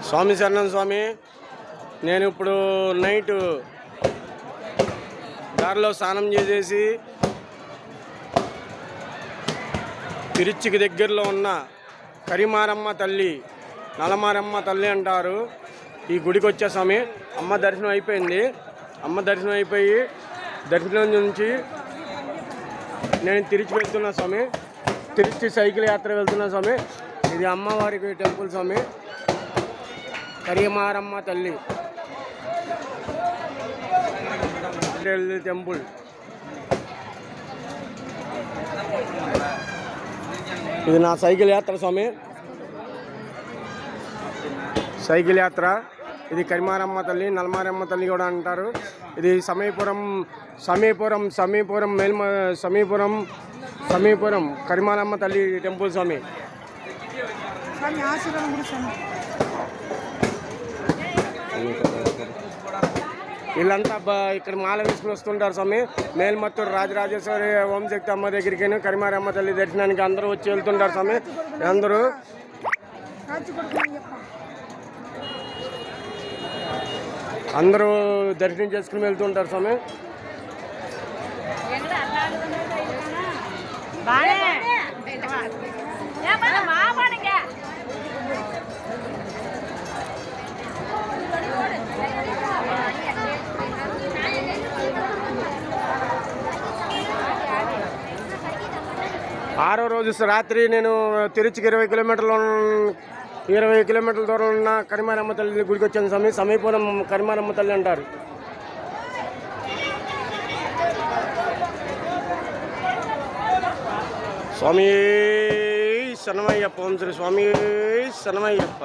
స్వామి శరణం స్వామి. నేను ఇప్పుడు నైట్ దారిలో స్నానం చేసేసి తిరుచికి దగ్గరలో ఉన్న కరిమారమ్మ తల్లి, నలమారమ్మ తల్లి అంటారు, ఈ గుడికి వచ్చే స్వామి. అమ్మ దర్శనం అయిపోయింది. అమ్మ దర్శనం అయిపోయి దర్శనం నుంచి నేను తిరిచి వెళ్తున్నా స్వామి. తిరిచి సైకిల్ యాత్ర వెళ్తున్నా స్వామి. ఇది అమ్మవారికి టెంపుల్ స్వామి, కరిమారమ్మ తల్లి టెంపుల్. ఇది నా సైకిల్ యాత్ర స్వామి, సైకిల్ యాత్ర. ఇది కరిమారమ్మ తల్లి, నలమారమ్మ తల్లి కూడా అంటారు. ఇది సమీపురం కరిమారమ్మ తల్లి టెంపుల్ స్వామి. వీళ్ళంతా ఇక్కడ మాల వేసుకుని వస్తుంటారు స్వామి. మేల్మత్తూరు రాజరాజేశ్వరి ఓంశక్తి అమ్మ దగ్గరికి, కరిమారమ్మ తల్లి దర్శనానికి అందరూ వచ్చి వెళ్తుంటారు స్వామి. అందరూ దర్శనం చేసుకుని వెళ్తుంటారు స్వామి. ఆరో రోజు రాత్రి నేను తిరుచికి 20 కిలోమీటర్ల దూరం ఉన్న కరిమారమ్మ తల్లి గుడికి వచ్చాను స్వామి. సమీపురం కరిమారమ్మ తల్లి అంటారు. స్వామి శరణమయ్యప్ప. ఓం శ్రీ స్వామి శరణమయ్యప్ప.